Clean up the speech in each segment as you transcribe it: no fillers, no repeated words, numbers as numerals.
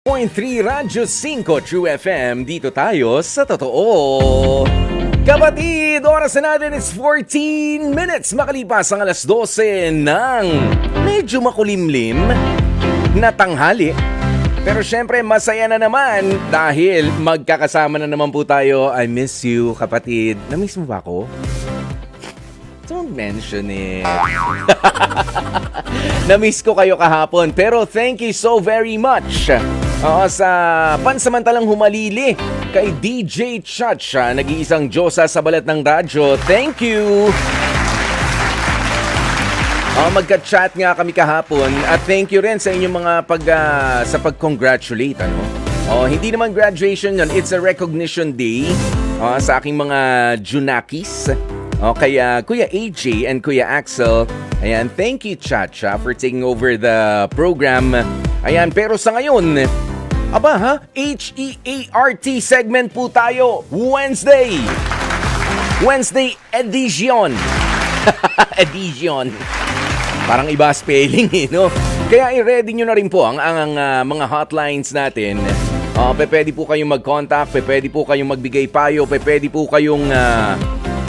3 Radyo 5 True FM, dito tayo sa totoo. Kapatid, oras na natin is 14 minutes makalipas ang alas 12 ng medyo makulimlim na tanghali. Pero syempre masaya na naman dahil magkakasama na naman po tayo. I miss you, kapatid. Na-miss mo ba ako? Don't mention it. Na-miss ko kayo kahapon, pero thank you so very much. Sa pansamantalang humalili kay DJ Chacha, nag-iisang Diyosa sa balat ng radyo. Thank you! Magka-chat nga kami kahapon at thank you rin sa inyong mga pag-congratulate. Hindi naman graduation yun, it's a recognition day sa aking mga Junakis. Kaya Kuya AJ and Kuya Axel, ayan, thank you Chacha for taking over the program. Ayan, pero sa ngayon, HEART segment po tayo. Wednesday edition. Edition. Parang iba spelling no? Kaya i-ready nyo na rin po ang mga hotlines natin. Pwede po kayong mag-contact, pwede po kayong magbigay payo, pwede po kayong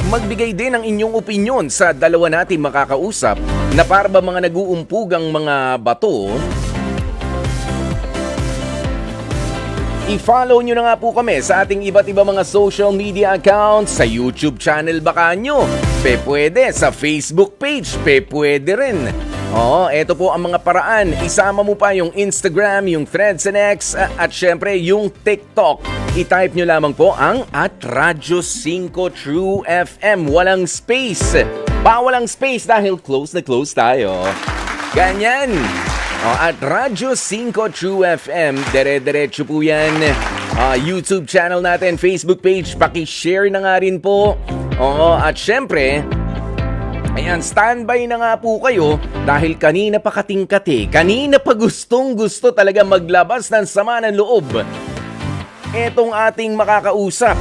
magbigay din ng inyong opinyon sa dalawa natin makakausap na para ba mga nag-uumpugang mga bato. I-follow nyo na nga po kami sa ating iba't iba mga social media accounts. Sa YouTube channel baka nyo, pwede. Sa Facebook page, pwede rin. Eto po ang mga paraan. Isama mo pa yung Instagram, yung Threads and X, at syempre yung TikTok. I-type nyo lamang po ang @Radyo 5 True FM. Walang space. Walang space dahil close na close tayo. Ganyan. At Radyo 5 True FM, dire-diretso po yan. YouTube channel natin, Facebook page, paki-share na nga rin po. At syempre, ayan, standby na nga po kayo dahil kanina pa katingkati, kanina pa gustong-gusto talaga maglabas ng sama ng loob. Etong ating makakausap.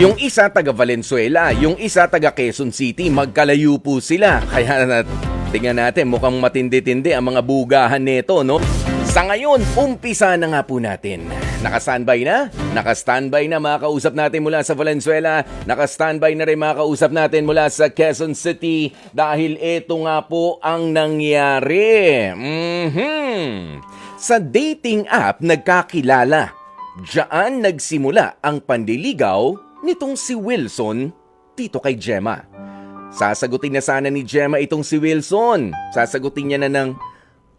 Yung isa taga Valenzuela, yung isa taga Quezon City, magkalayo po sila. Kaya tingnan natin, mukhang matindi-tindi ang mga bugahan nito, no? Sa ngayon, umpisa na nga po natin. Naka-standby na? Naka-standby na makakausap natin mula sa Valenzuela. Naka-standby na rin makakausap natin mula sa Quezon City. Dahil ito nga po ang nangyari. Sa dating app, nagkakilala. Diyan nagsimula ang pandiligaw nitong si Wilson dito kay Gemma. Sasagutin na sana ni Gemma itong si Wilson. Sasagutin niya na ng,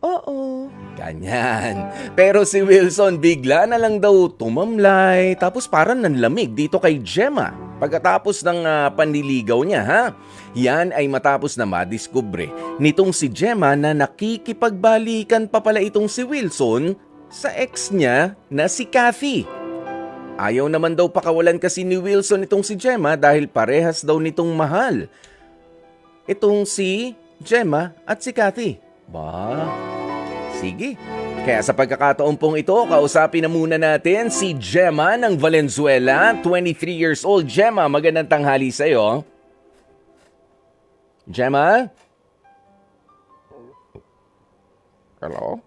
oo, ganyan. Pero si Wilson bigla na lang daw tumamlay, tapos parang nanlamig dito kay Gemma. Pagkatapos ng panliligaw niya, ha? Yan ay matapos na madiskubre nitong si Gemma na nakikipagbalikan pa pala itong si Wilson sa ex niya na si Kathy. Ayaw naman daw pakawalan kasi ni Wilson itong si Gemma dahil parehas daw nitong mahal itong si Gemma at si Kathy. Sige. Kaya sa pagkakataon pong ito, kausapin na muna natin si Gemma ng Valenzuela, 23 years old. Gemma, magandang tanghali sa'yo. Gemma? Hello?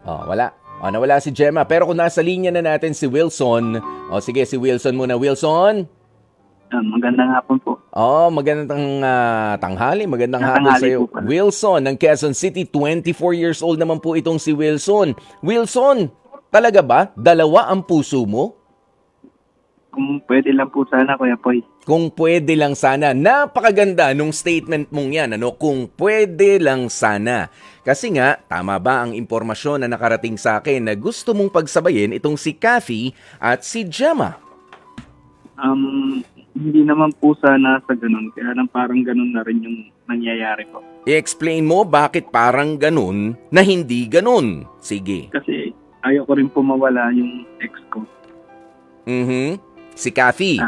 Wala. Nawala si Gemma. Pero kung nasa linya na natin si Wilson. Sige, si Wilson muna. Wilson? Magandang hapon po. Magandang tanghali. Magandang hapon sa iyo. Wilson ng Quezon City, 24 years old naman po itong si Wilson. Wilson, talaga ba? Dalawa ang puso mo? Kung pwede lang po sana, Kuya Poy. Kung pwede lang sana. Napakaganda nung statement mong yan. Kung pwede lang sana. Kasi nga, tama ba ang impormasyon na nakarating sa akin na gusto mong pagsabayin itong si Kathy at si Gemma? Hindi naman po sana sa ganun. Kaya lang parang ganun na rin yung nangyayari po. I-explain mo bakit parang ganun na hindi ganun. Sige. Kasi ayoko rin po mawala yung ex ko. Si Kathy.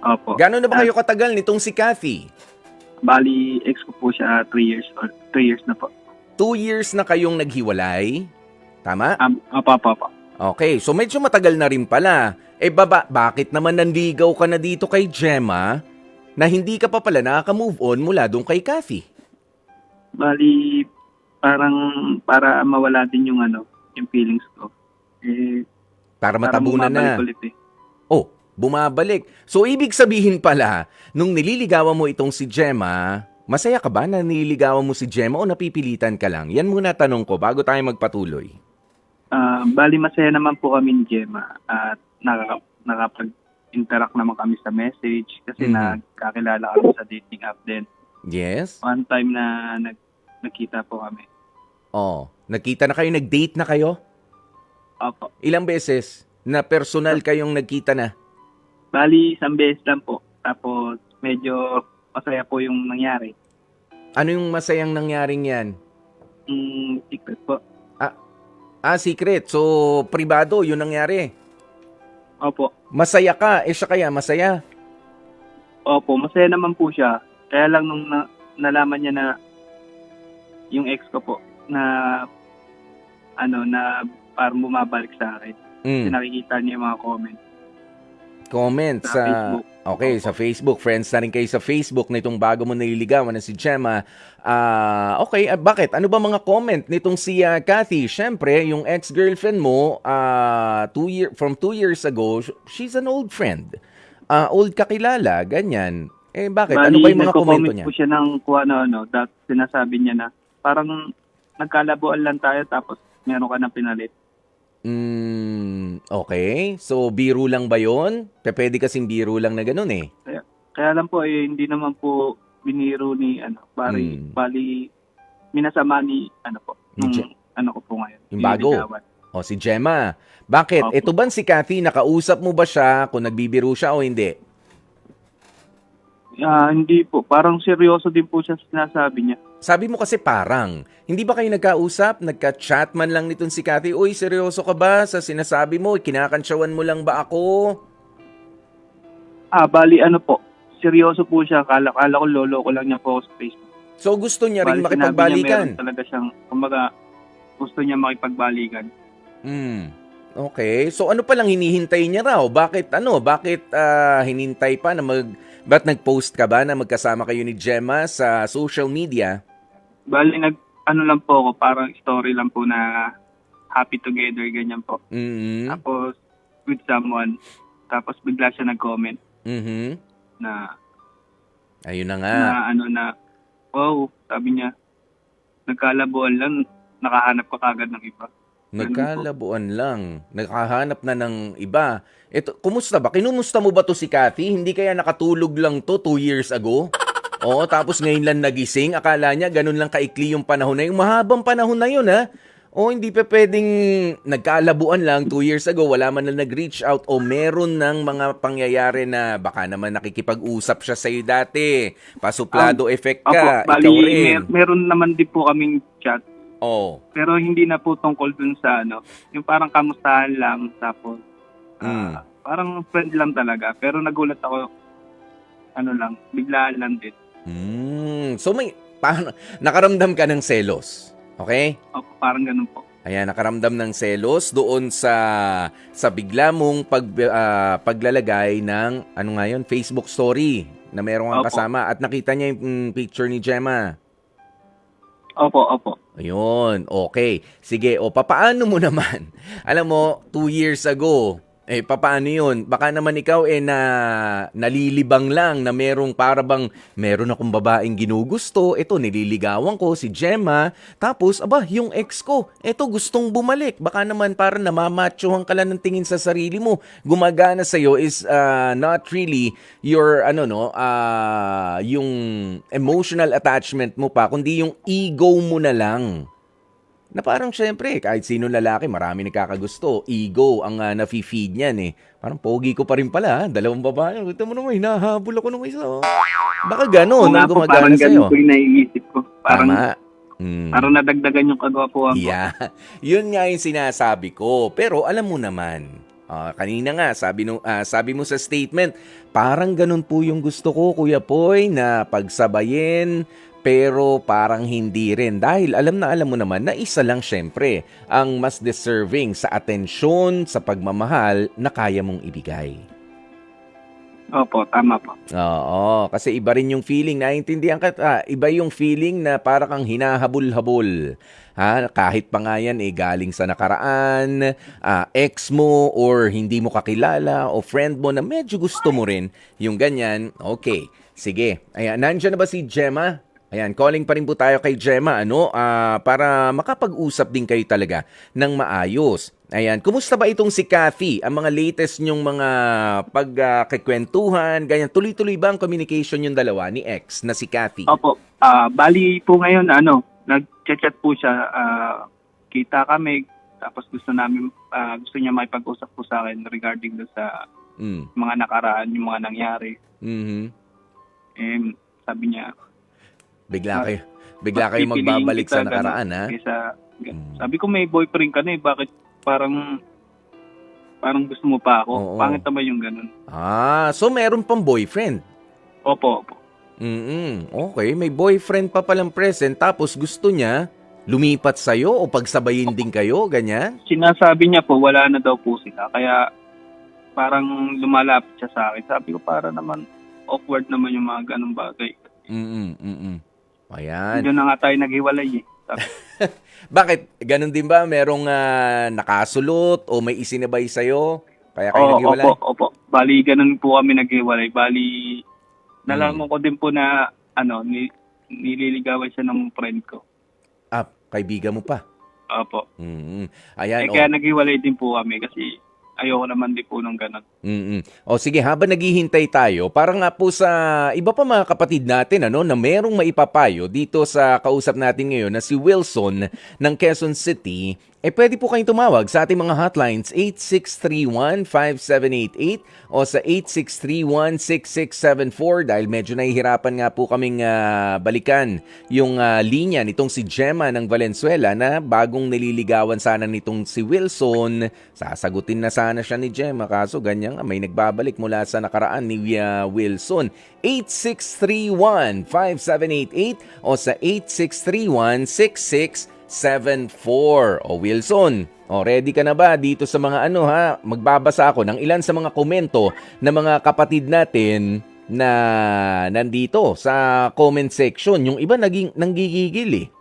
Opo. Gano'n na ba kayo katagal nitong si Kathy? Bali, ex ko po siya 3 years or 3 years na po. 2 years na kayong naghiwalay? Tama? Opo. Okay, so medyo matagal na rin pala. Bakit naman nanligaw ka na dito kay Gemma na hindi ka pa pala nakaka-move on mula doon kay Kathy? Bali, parang para mawala din yung yung feelings ko. Para Parang matabunan bumabalik na. ulit eh. Oh, bumabalik. So, ibig sabihin pala, nung nililigawan mo itong si Gemma, masaya ka ba na nililigawan mo si Gemma o napipilitan ka lang? Yan muna tanong ko bago tayo magpatuloy. Bali masaya naman po kami ni Gemma at nakapag-interact naman kami sa message kasi nagkakilala kami sa dating app din. Yes? One time na nagkita po kami. Oh, nagkita na kayo, nag-date na kayo? Opo. Ilang beses na personal kayong nagkita na? Bali, isang beses lang po. Tapos, medyo masaya po yung nangyari. Ano yung masayang nangyaring yan? Secret po. Secret. So, pribado, yun nangyari. Opo. Masaya ka. Siya kaya masaya? Opo, masaya naman po siya. Kaya lang nung nalaman niya na yung ex ko po, na parang bumabalik sa akin. Kasi nakikita niya yung mga Comment sa sa Facebook. Okay, sa Facebook. Friends na rin kayo sa Facebook nitong bago mo nililigawan na si Gemma. Okay, bakit? Ano ba mga comment nitong si Cathy? Siyempre, yung ex-girlfriend mo, from 2 years ago, she's an old friend. Old kakilala, ganyan. Bakit? Ano ba yung mga komento niya? Po siya ng that sinasabi niya na parang nagkalabuan lang tayo tapos meron ka ng pinalit. Okay. So, biro lang ba yun? Pwede kasing biro lang na ganun eh. Kaya lang po, hindi naman po biniro ni, bali, minasama ni, ko po ngayon. Yung bago? O, si Gemma. Bakit? Opo. Ito ba si Cathy, nakausap mo ba siya kung nagbibiro siya o hindi? Hindi po. Parang seryoso din po siya sinasabi niya. Sabi mo kasi parang. Hindi ba kayo nagkausap? Nagka-chat man lang nitong si Cathy? Uy, seryoso ka ba sa sinasabi mo? Kinakansyawan mo lang ba ako? Bali, po. Seryoso po siya. Kala ko lolo ko lang niya po sa Facebook. So gusto niya rin Bali, makipagbalikan? meron talaga siyang, gusto niya makipagbalikan. Okay. So ano palang hinihintay niya raw? Bakit hinintay pa na ba't nag-post ka ba na magkasama kayo ni Gemma sa social media? Bali, lang po ako, parang story lang po na happy together, ganyan po. Tapos, with someone, tapos bigla siya nag-comment na, ayun na nga. wow, sabi niya, nagkalabuan lang, nakahanap ko kagad ng iba. Nagkalabuan lang. Nakahanap na ng iba. Ito, kumusta ba? Kinumusta mo ba to si Cathy? Hindi kaya nakatulog lang to 2 years ago? Oo, tapos ngayon lang nagising. Akala niya ganun lang kaikli yung panahon na yun. Mahabang panahon na yun, ha? O hindi pa pwedeng nagkalabuan lang 2 years ago, wala man na nag-reach out o meron ng mga pangyayari na baka naman nakikipag-usap siya sa'yo dati. Pasuplado effect ka, Opo, ikaw rin. meron naman din po kaming chat. Oh. Pero hindi na po tungkol dun sa yung parang kamustahan lang, tapos parang friend lang talaga. Pero nagulat ako, biglaan lang din. So nakaramdam ka ng selos, okay? Opo, parang ganun po. Ayan, nakaramdam ng selos doon sa bigla mong paglalagay ng, Facebook story na meron kang kasama at nakita niya yung picture ni Gemma. Opo. Ayun, okay. Sige, papaano mo naman? Alam mo, 2 years ago, papaano yun? Baka naman ikaw nalilibang lang na meron akong babaeng ginugusto. Ito, nililigawan ko, si Gemma. Tapos, yung ex ko, gustong bumalik. Baka naman parang namamachohan ka lang ng tingin sa sarili mo. Gumagana sa'yo is not really your, yung emotional attachment mo pa, kundi yung ego mo na lang. Na parang syempre, kahit sino lalaki, marami nagkakagusto. Ego ang nafe-feed niyan eh. Parang pogi ko pa rin pala, 2 babae. Ito mo naman, hinahabol ako ng isa. Baka gano'n ang gumagana sa'yo. Parang ganun po yung naiisip ko. Tama. Parang nadagdagan yung kagwapuan ko. Yeah. Yun nga yung sinasabi ko. Pero alam mo naman, kanina nga, sabi mo sa statement, parang ganun po yung gusto ko, Kuya Poy, na pagsabayin, pero parang hindi rin. Dahil alam mo naman na isa lang syempre ang mas deserving sa atensyon, sa pagmamahal na kaya mong ibigay. Opo, tama po. Oo, kasi iba rin yung feeling, naiintindihan ka, iba yung feeling na para kang hinahabol-habol. Ha, kahit pa nga yan galing sa nakaraan, ex mo or hindi mo kakilala o friend mo na medyo gusto mo rin yung ganyan. Okay, sige. Ayan, nandiyan na ba si Gemma? Ayan, calling pa rin po tayo kay Gemma, para makapag-usap din kayo talaga ng maayos. Ayan, kumusta ba itong si Kathy? Ang mga latest nyong mga pagkikwentuhan, ganyan, tuloy-tuloy ba ang communication yung dalawa ni ex na si Kathy? Opo, bali po ngayon, nag-chat po siya, kita kami, tapos gusto niya makipag-usap po sa akin regarding do sa mga nakaraan, yung mga nangyari. Mm-hmm. Sabi niya, Bigla kayo magbabalik sa nakaraan, ha? Sabi ko, may boyfriend ka na bakit parang gusto mo pa ako? Oo. Pangit naman yung ganun. So meron pang boyfriend? Opo. Okay, may boyfriend pa palang present tapos gusto niya lumipat sa'yo o pagsabayin din kayo, ganyan? Sinasabi niya po, wala na daw po sila. Kaya parang lumalapit siya sa akin. Sabi ko, para naman awkward naman yung mga ganung bagay. Ayan. Diyan na nga tayo naghiwalay Bakit? Ganon din ba? Merong nakasulot o may isinabay sa'yo? Kaya kayo naghiwalay? Opo. Bali, ganun po kami naghiwalay. Bali, nalaman ko din po na nililigawan siya ng friend ko. Kaibigan mo pa? Opo. Ayan. Kaya naghiwalay din po kami kasi ayoko naman din po nung ganun. O sige, habang naghihintay tayo, para nga po sa iba pa mga kapatid natin na merong maipapayo dito sa kausap natin ngayon na si Wilson ng Quezon City, pwede po kayong tumawag sa ating mga hotlines 8631-5788 o sa 8631-6674 dahil medyo nahihirapan nga po kaming balikan yung linya nitong si Gemma ng Valenzuela na bagong nililigawan sana nitong si Wilson. Sasagutin na sana siya ni Gemma kaso ganyan may nagbabalik mula sa nakaraan ni Wilson. 8631-5788 o sa 8631-6674. O Wilson, ready ka na ba dito sa mga magbabasa ako ng ilan sa mga komento ng mga kapatid natin na nandito sa comment section. Yung iba nanggigigil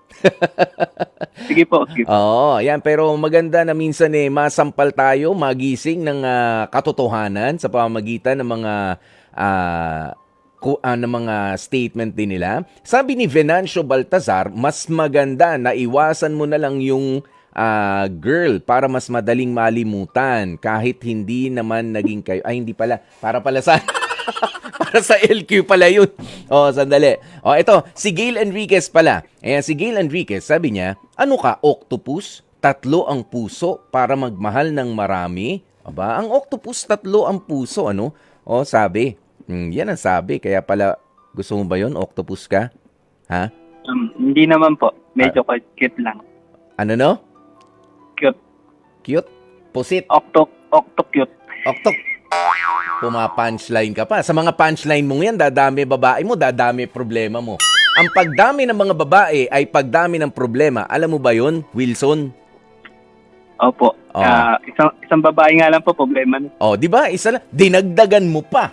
Sige po. Oo, ayan. Pero maganda na minsan masampal tayo, magising ng katotohanan sa pamamagitan ng mga statement din nila. Sabi ni Venancio Baltazar, mas maganda na iwasan mo na lang yung girl para mas madaling malimutan kahit hindi naman naging kayo. Ay, hindi pala. Para pala sa... para sa LQ pala yun. Sandali. Ito, si Gail Enriquez pala. Ayan, si Gail Enriquez, sabi niya, ano ka, octopus? 3 ang puso para magmahal ng marami? Aba, ang octopus, 3 ang puso, sabi. Yan ang sabi. Kaya pala, gusto mo ba yun? Octopus ka? Ha? Hindi naman po. Medyo cute lang. Ano? Cute. Cute? Pusit? Octo-cute. Puma-punchline ka pa. Sa mga punchline mong yan, dadami babae mo, dadami problema mo. Ang pagdami ng mga babae ay pagdami ng problema. Alam mo ba yun, Wilson? Opo. Isang babae nga lang po, problema. Di ba? Isa lang. Dinagdagan mo pa.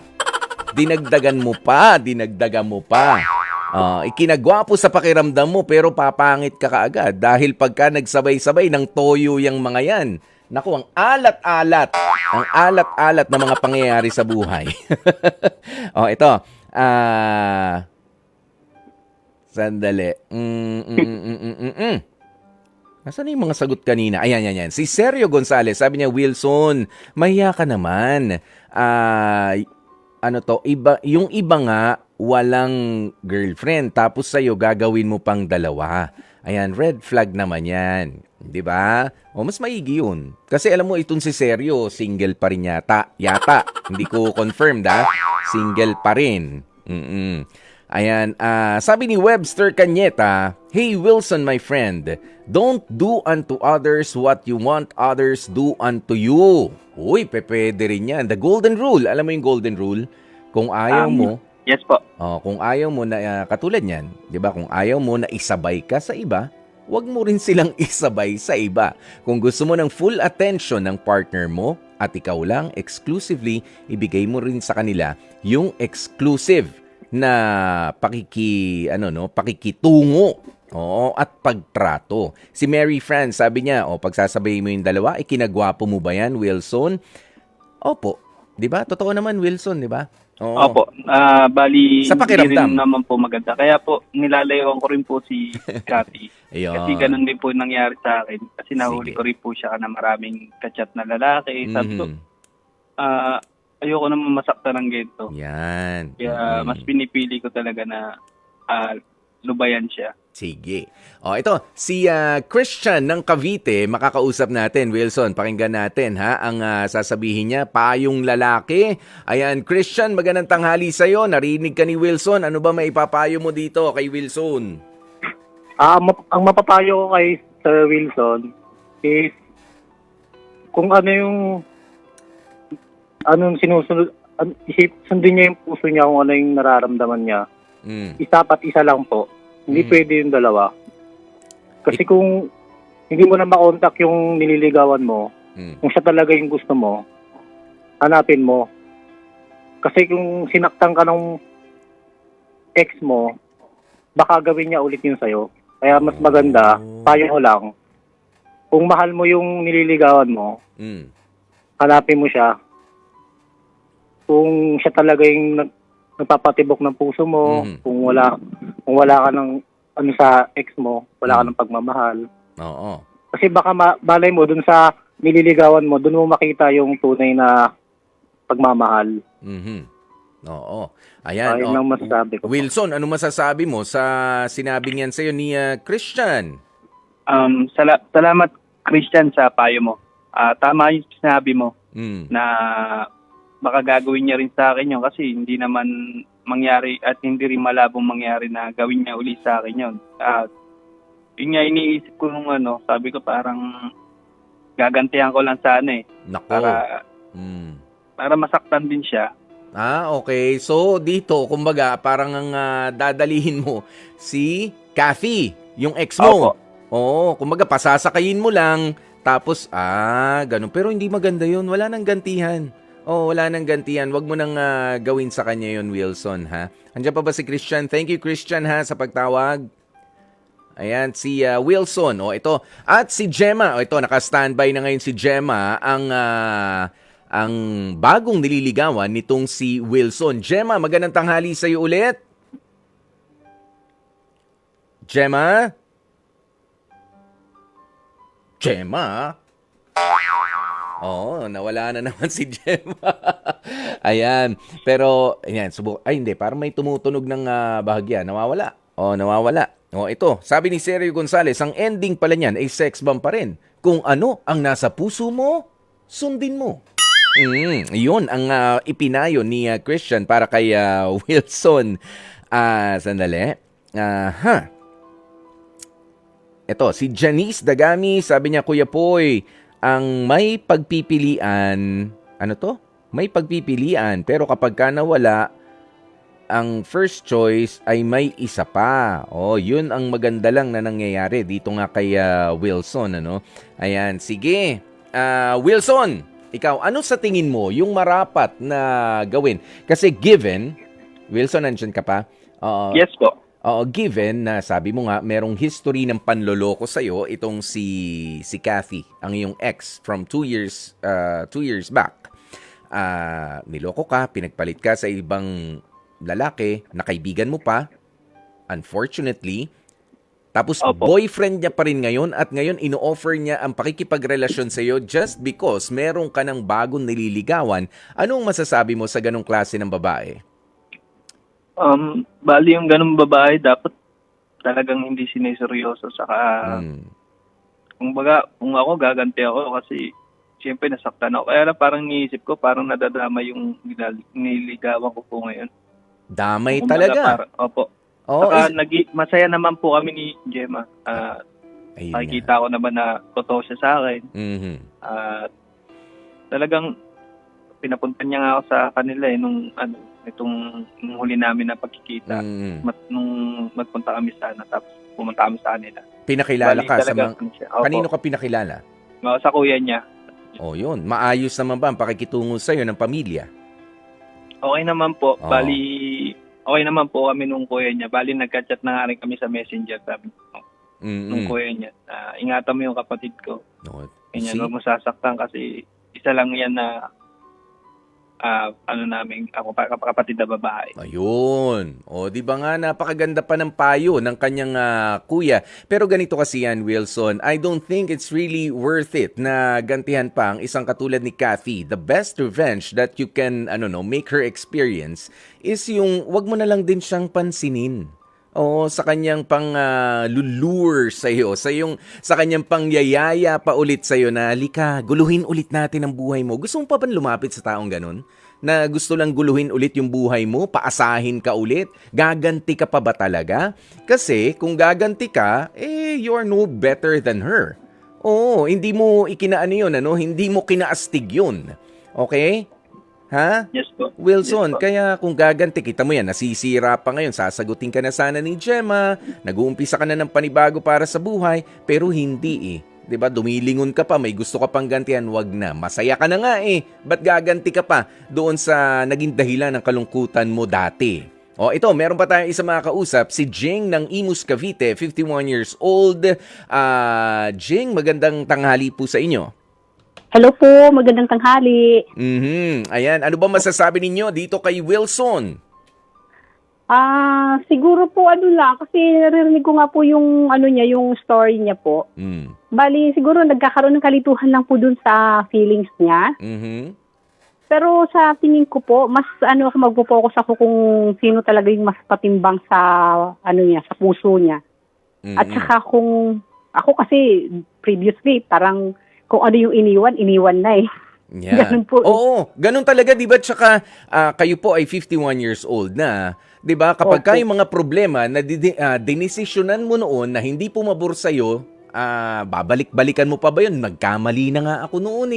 Ikinagwapo sa pakiramdam mo pero papangit ka kaagad dahil pagka nagsabay-sabay ng toyo yung mga yan. Naku, ang alat-alat. Ang alat-alat na mga pangyayari sa buhay. Ito. Sandali. Nasaan yung mga sagot kanina? Ayan. Si Sergio Gonzalez, sabi niya, Wilson, mahiya ka naman. Yung iba nga, walang girlfriend. Tapos sa'yo, gagawin mo pang 2. Ayan, red flag naman yan. Di ba? Mas maigi yun. Kasi alam mo, itong si Sergio, single pa rin yata. Hindi ko confirmed, single pa rin. Ayan, sabi ni Webster Cañeta, hey Wilson, my friend, don't do unto others what you want others do unto you. Uy, pwede rin yan. The golden rule. Alam mo yung golden rule? Kung ayaw mo... Yes po. Kung ayaw mo na, katulad yan, di ba? Kung ayaw mo na isabay ka sa iba, huwag mo rin silang isabay sa iba. Kung gusto mo ng full attention ng partner mo at ikaw lang exclusively, ibigay mo rin sa kanila yung exclusive na pakikitungo. Oo, at pagtrato. Si Mary Fran, sabi niya, pagsasabayin mo yung dalawa, ikinagwapo mo ba yan, Wilson? Opo. 'Di ba? Totoo naman, Wilson, 'di ba? Oo. Opo. Bali, Sa pakiramdam. hindi rin naman po maganda. Kaya po, nilalayuan ko rin po si Cathy. Ayun. Kasi ganun din po nangyari sa akin. Kasi nahuli Sige. ko rin po siya na maraming kachat na lalaki. Sabi ko, Mhm. ayoko naman masaktan ng ganito. Yan. Kaya mas pinipili ko talaga na lubayan siya. Sige. Ito, si Christian ng Cavite, makakausap natin, Wilson. Pakinggan natin, ha? Ang sasabihin niya, payong lalaki. Ayan, Christian, magandang tanghali sa'yo. Narinig ka ni Wilson. Ano ba maipapayo mo dito kay Wilson? Ang mapapayo ko kay Sir Wilson is kung ano yung anong sinusunod, sundin niya yung puso niya kung ano yung nararamdaman niya. Isa pat isa lang po. Hindi pwede yung dalawa. Kasi kung hindi mo na makontak yung nililigawan mo, kung siya talaga yung gusto mo, hanapin mo. Kasi kung sinaktan ka ng ex mo, baka gawin niya ulit yun sa'yo. Kaya mas maganda, payo ko lang, kung mahal mo yung nililigawan mo, hanapin mo siya. Kung siya talaga yung nagpapatibok ng puso mo, kung wala ka ng ano sa ex mo, wala ka ng pagmamahal. Oo. Kasi baka balay mo dun sa nililigawan mo, dun mo makita yung tunay na pagmamahal. Oo. Ayan. Ayun lang masasabi ko. Wilson, ano masasabi mo sa sinabing yan sa'yo ni Christian? Salamat, Christian, sa payo mo. Tama yung sinabi mo na baka gagawin niya rin sa akin yun kasi hindi naman mangyari at hindi rin malabong mangyari na gawin niya uli sa akin yun. Yun nga iniisip ko nung sabi ko parang gagantihan ko lang sana Nako. Para masaktan din siya. Okay. So, dito, kumbaga, parang ang dadalihin mo si Cathy, yung ex mo. Opo. Oo, kumbaga, pasasakayin mo lang, tapos, ganun. Pero hindi maganda yun. Wala nang gantihan. Wala nang gantihan. Wag mo nang gawin sa kanya yun, Wilson, ha? Andiyan pa ba si Christian? Thank you, Christian, ha, sa pagtawag. Ayan, si Wilson. Ito. At si Gemma. Ito, naka-standby na ngayon si Gemma, ang bagong nililigawan nitong si Wilson. Gemma, magandang tanghali sa iyo ulit. Gemma? Gemma? Nawala na naman si Gemma. Ayan. Pero, ayan, hindi, parang may tumutunog ng bahagya. Nawawala. Nawawala. Ito, sabi ni Sergio Gonzalez, ang ending pala niyan ay sex bomb pa rin. Kung ano ang nasa puso mo, sundin mo. Yun ang ipinayo ni Christian para kay Wilson. Sandali. Ito, si Janice Dagami, sabi niya, Kuya Poy, ang may pagpipilian, May pagpipilian, pero kapag ka nawala, ang first choice ay may isa pa. Yun ang maganda lang na nangyayari dito nga kay Wilson, Ayan, sige. Wilson, ikaw, ano sa tingin mo yung marapat na gawin? Kasi given, Wilson, nandiyan ka pa? Yes po. Given na sabi mo nga, merong history ng panloloko sa'yo, itong si Cathy, ang iyong ex from 2 years back. Niloko ka, pinagpalit ka sa ibang lalaki, na kaibigan mo pa, unfortunately. Tapos boyfriend niya pa rin ngayon at ngayon ino-offer niya ang pakikipagrelasyon sa iyo just because meron ka ng bagong nililigawan. Anong masasabi mo sa ganong klase ng babae? Bali yung ganung babae dapat talagang hindi sineseryoso. Saka, kung ako gaganti ako kasi siyempre nasaktan ako. Kaya lang parang niisip ko, parang nadadama yung nililigawan ko po ngayon. Damay talaga. Opo. Saka masaya naman po kami ni Gemma. Nakikita ko naman na totoo siya sa akin. Talagang pinapunta niya nga ako sa kanila nung huli namin na pagkikita. Nung magpunta kami sana. Tapos pumunta kami sa kanila. Pinakilala Bali, ka sa talagang mga... siya. Opo. Kanino ka pinakilala? Sa kuya niya. O yun, maayos naman ba ang pakikitungo sa'yo ng pamilya? Okay naman po. Oo. Bali, okay naman po kami nung kuya niya. Bali, nagka-chat na nga rin kami sa messenger. Sabi nung kuya niya, ingatan mo yung kapatid ko. No, Ganyan, see? huwag mo sasaktan kasi isa lang yan na ako kapatid na babae. Ayun. O, di ba nga napakaganda pa ng payo ng kanyang kuya. Pero ganito kasi yan, Wilson, I don't think it's really worth it na gantihan pa ang isang katulad ni Kathy. The best revenge that you can, make her experience is yung wag mo na lang din siyang pansinin. Oo, sa kanyang pang lulure sa'yo, sa kanyang pangyayaya pa ulit sa'yo na, lika, guluhin ulit natin ang buhay mo. Gusto mo pa ba lumapit sa taong ganun? Na gusto lang guluhin ulit yung buhay mo, paasahin ka ulit? Gaganti ka pa ba talaga? Kasi kung gaganti ka, you are no better than her. Oo, hindi mo hindi mo kinaastig yun. Okay? Ha? Yes po. Wilson, Yes po. kaya kung gaganti, kita mo yan, nasisira pa ngayon, sasagutin ka na sana ni Gemma, nag-uumpisa ka na ng panibago para sa buhay, pero hindi 'Di ba? Dumilingon ka pa, may gusto ka pang gantihan, wag na. Masaya ka na nga Ba't gaganti ka pa doon sa naging dahilan ng kalungkutan mo dati? O ito, meron pa tayong isa makakausap, si Jing ng Imus Cavite, 51 years old. Jing, magandang tanghali po sa inyo. Hello po, magandang tanghali. Ayan, ano ba masasabi ninyo dito kay Wilson? Siguro po lang kasi narinig ko nga po yung yung story niya po. Bali siguro nagkakaroon ng kalituhan lang po dun sa feelings niya. Pero sa tingin ko po, mas magpo-focus ako kung sino talaga yung mas patimbang sa sa puso niya. At saka kung ako kasi previously parang kung ano yung iniwan na Yeah. Ganun po. Oo, ganun talaga, 'di ba? Tsaka kayo po ay 51 years old na, 'di ba? Kapag kayo mga problema na dinesisyonan mo noon na hindi pumabor sa iyo, babalik-balikan mo pa ba 'yun? Nagkamali na nga ako noon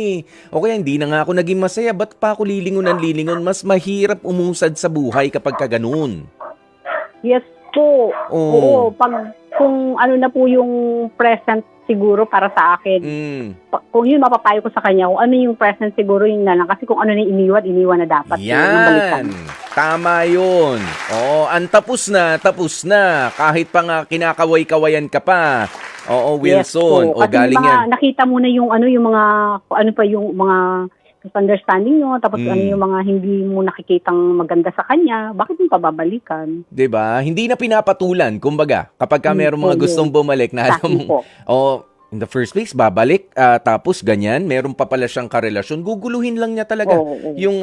O kaya hindi na nga ako naging masaya, ba't pa ako lilingon? Mas mahirap umusad sa buhay kapag ka ganun. Yes po. Oo. Kung na po yung present siguro para sa akin. Kung yun mapapayo ko sa kanya, kung ano yung present siguro yun na lang. Kasi kung ano na iniwan na dapat. Yan! Tama yun. Oo, ang tapos na. Kahit pa nga kinakaway-kawayan ka pa. Oo, Wilson. Yes, o galing yan. Nakita mo na yung yung mga misunderstanding nyo, tapos yung mga hindi mo nakikitang maganda sa kanya, bakit mo pababalikan? 'Di ba? Hindi na pinapatulan, kumbaga. Kapag mayroong mga gustong bumalik na alam mo, in the first place, babalik, tapos ganyan, meron pa pala siyang karelasyon, guguluhin lang niya talaga yung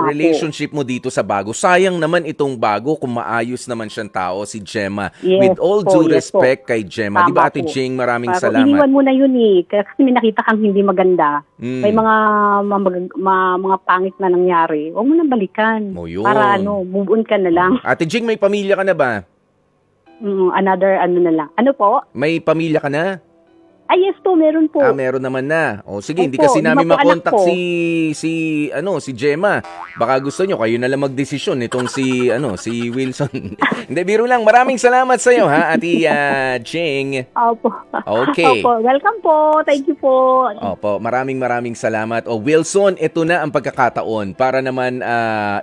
relationship mo dito sa bago. Sayang naman itong bago kung maayos naman siyang tao, si Gemma. Yes, With all due respect kay Gemma. Di ba, Ate Jing, maraming salamat. Iniwan mo na yun kasi may nakita kang hindi maganda. May mga pangit na nangyari. Huwag mo nang balikan. Para move on ka na lang. Ate Jing, may pamilya ka na ba? Another na lang. Ano po? May pamilya ka na? Yes po, meron po. Meron naman na. O sige, hindi Opo, kasi namin lima po anak makontak ko. si Gemma. Baka gusto nyo kayo na lang magdesisyon nitong si Wilson. Hindi, biro lang. Maraming salamat sa iyo, ha, Ate Jing. Opo. Okay. Opo, welcome po. Thank you po. Opo, maraming salamat. Wilson, ito na ang pagkakataon para naman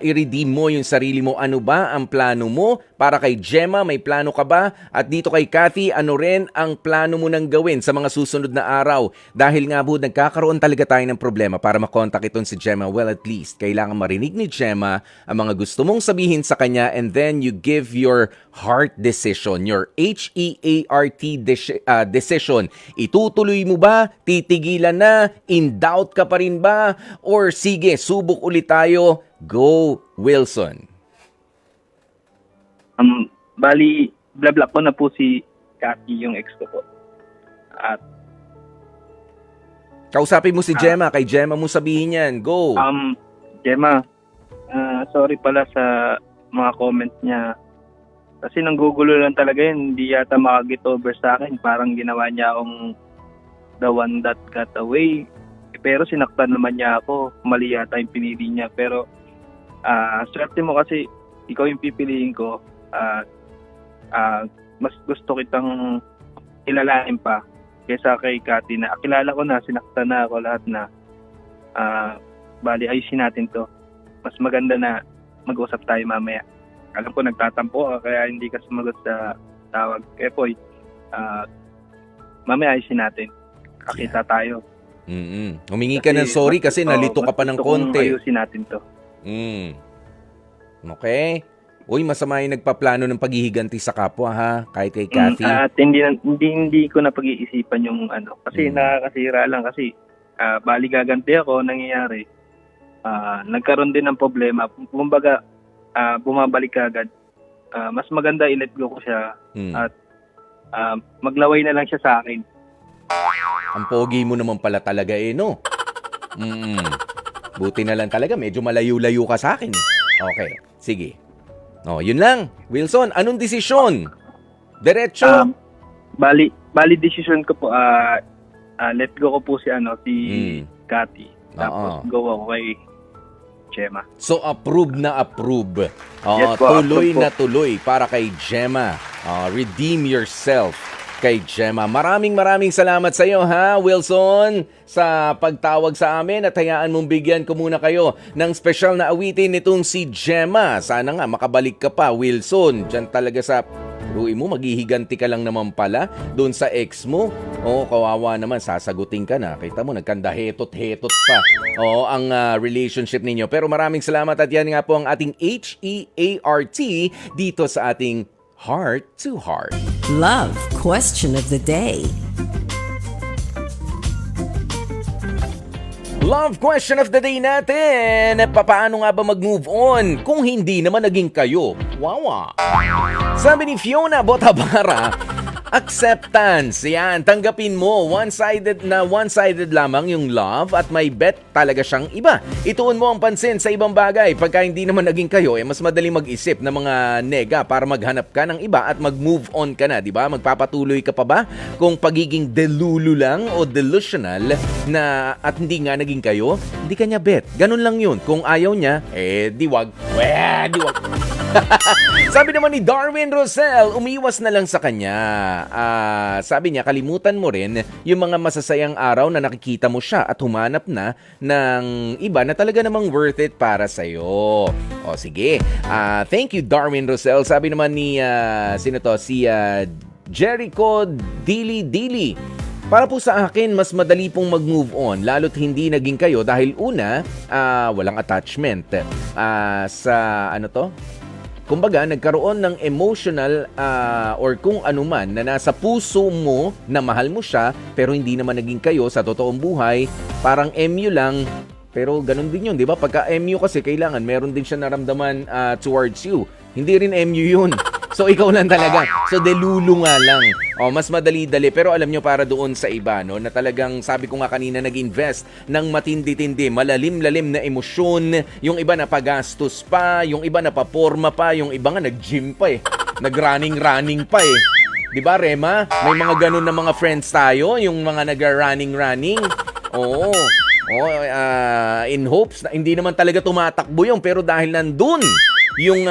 i-redeem mo yung sarili mo. Ano ba ang plano mo para kay Gemma? May plano ka ba? At dito kay Kathy, ano rin ang plano mo nang gawin sa mga susunod na araw? Dahil nga po, nagkakaroon talaga tayo ng problema para makontak itong si Gemma. Well, at least, kailangan marinig ni Gemma ang mga gusto mong sabihin sa kanya, and then you give your heart decision, your HEART decision. Itutuloy mo ba? Titigilan na? In doubt ka pa rin ba? Or sige, subok ulit tayo? Go, Wilson. Bali, blabla ko na po si Kathy, yung ex ko po. At kausapin mo si Gemma. Kay Gemma mo sabihin yan. Go. Gemma, sorry pala sa mga comment niya. Kasi nanggugulo lang talaga yun. Hindi yata makaget over sa akin. Parang ginawa niya akong the one that got away. Pero sinaktan naman niya ako. Mali yata yung pinili niya. Pero swerte mo kasi ikaw yung pipiliin ko. mas gusto kitang kilalanin pa kaysa kay Cathy na kilala ko na, sinaktan na ako lahat na. Bali, ayusin natin to. Mas maganda na mag-usap tayo mamaya. Alam ko nagtatampo ka kaya hindi ka sumagot sa tawag. Poy, mamaya ayusin natin. Kakita tayo. Humingi ka ng sorry kasi nalito ka pa ng konti. Ayusin natin to. Okay. Uy, masama yung nagpaplano ng paghihiganti sa kapwa, ha? Kahit kay Cathy. At hindi ko na pag-iisipan yung ano. Kasi nakakasira lang kasi bali gaganti ako, nangyayari. Nagkaroon din ng problema. Kumbaga, bumabalik agad. Mas maganda i-let go ko siya at maglaway na lang siya sa akin. Ang pogi mo naman pala talaga no? Buti na lang talaga, medyo malayo-layo ka sa akin. Okay, sige. Yun lang. Wilson, anong desisyon? Diretso? Bali decision ko po, let go ko po si Cathy. Tapos go ako kay Gemma. So, approve na approve. Yes po, tuloy approve na tuloy para kay Gemma. Redeem yourself kay Gemma. Maraming salamat sa iyo, ha, Wilson, sa pagtawag sa amin at hayaan mong bigyan ko muna kayo ng special na awitin nitong si Gemma. Sana nga makabalik ka pa, Wilson. Diyan talaga sa ruin mo, maghihiganti ka lang naman pala doon sa ex mo. Kawawa naman, sasagutin ka na. Kita mo, nagkanda-hetot-hetot pa. Ang relationship ninyo. Pero maraming salamat at yan nga po ang ating HEART dito sa ating Heart to Heart. Love question of the day. Love question of the day natin. Paano nga ba mag-move on kung hindi naman naging kayo? Wawa. Sabi ni Fiona Botabara, acceptance. Yan, tanggapin mo. One-sided lamang yung love at may bet talaga siyang iba. Ituon mo ang pansin sa ibang bagay. Pagka hindi naman naging kayo, mas madaling mag-isip ng mga nega para maghanap ka ng iba at mag-move on ka na, di ba? Magpapatuloy ka pa ba kung pagiging delulu lang o delusional na at hindi nga naging kayo? Hindi ka niya bet. Ganun lang yun. Kung ayaw niya, di wag. Di wag. Sabi naman ni Darwin Rosel, umiwas na lang sa kanya. Sabi niya, kalimutan mo rin yung mga masasayang araw na nakikita mo siya at humanap na ng iba na talaga namang worth it para sa'yo. Sige. Thank you, Darwin Rosel. Sabi naman ni, si Jericho Dili. Para po sa akin, mas madali pong mag-move on lalo't hindi naging kayo dahil una, walang attachment. Kumbaga, nagkaroon ng emotional or kung anuman na nasa puso mo na mahal mo siya pero hindi naman naging kayo sa totoong buhay, parang MU lang. Pero ganun din yun, di ba? Pagka MU kasi kailangan meron din siya naramdaman towards you. Hindi rin MU yun. So, ikaw lang talaga. So, delulu nga lang. Mas madali-dali. Pero alam nyo, para doon sa iba, no, na talagang, sabi ko nga kanina, nag-invest ng matindi-tindi, malalim-lalim na emosyon. Yung iba na pagastos pa, yung iba na paporma pa, yung iba nga nag-gym pa eh. Nag-running pa eh. Di ba, Rema? May mga ganun na mga friends tayo, yung mga nag-running. In hopes na hindi naman talaga tumatakbo yun, pero dahil nandun yung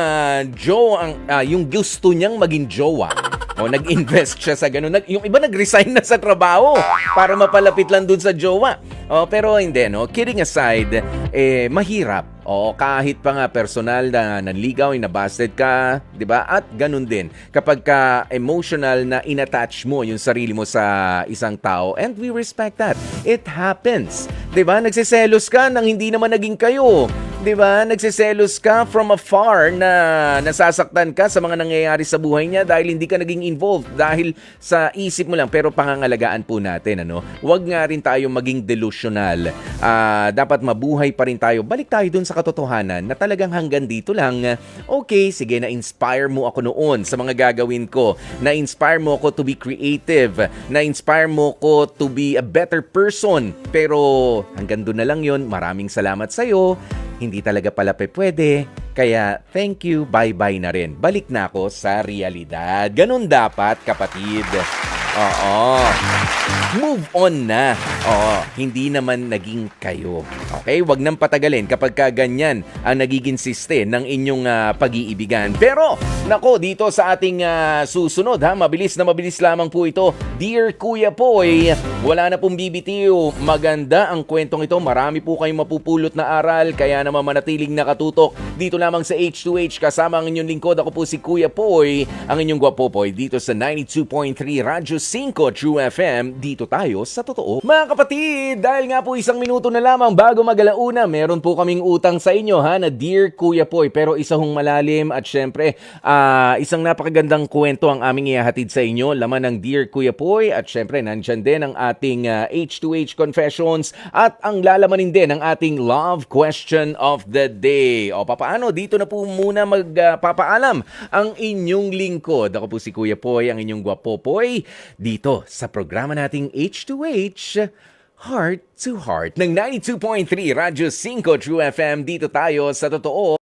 yung gusto niyang maging jowa. Nag-invest siya sa ganun. Yung iba nag-resign na sa trabaho para mapalapit lang dun sa jowa. Pero hindi, no? Kidding aside, mahirap. Kahit pa nga personal na nanligaw, nabasted ka, di ba? At ganun din, kapag ka emotional na inattach mo yung sarili mo sa isang tao, and we respect that. It happens. Di ba? Nagsiselos ka nang hindi naman naging kayo. Di ba? Nagsiselos ka from afar na nasasaktan ka sa mga nangyayari sa buhay niya dahil hindi ka naging involved, dahil sa isip mo lang. Pero pangangalagaan po natin, ano? Huwag nga rin tayo maging delusional. Dapat mabuhay pa rin tayo. Balik tayo dun sa katotohanan na talagang hanggang dito lang. Okay, sige, na-inspire mo ako noon sa mga gagawin ko. Na-inspire mo ako to be creative. Na-inspire mo ko to be a better person. Pero hanggang doon na lang yun. Maraming salamat sa'yo. Hindi talaga pala pwede. Kaya thank you, bye-bye na rin. Balik na ako sa realidad. Ganun dapat, kapatid. Move on na. Hindi naman naging kayo. Okay? Huwag nang patagalin kapag ka ganyan ang nagiging siste ng inyong pag-iibigan. Pero, nako, dito sa ating susunod, mabilis na mabilis lamang po ito. Dear Kuya Poy, wala na pong bibitiw. Maganda ang kwentong ito. Marami po kayong mapupulot na aral, kaya naman manatiling nakatutok dito lamang sa H2H kasama ang inyong lingkod. Ako po si Kuya Poy, ang inyong gwapopoy dito sa 92.3 Radyo 5 True FM. Dito tayo sa totoo. Mga kapatid, dahil nga po isang minuto na lamang bago mag-alauna, meron po kaming utang sa inyo na Dear Kuya Poy. Pero isa hong malalim at syempre isang napakagandang kwento ang aming ihahatid sa inyo. Laman ng Dear Kuya Poy at syempre nandyan din ang ating H2H Confessions at ang lalamanin din ng ating Love Question of the Day. O papaano, dito na po muna magpapaalam ang inyong lingkod. Ako po si Kuya Poy, ang inyong gwapopoy dito sa programa nating H2H Heart to Heart ng 92.3 Radyo 5 True FM. Dito tayo sa totoo.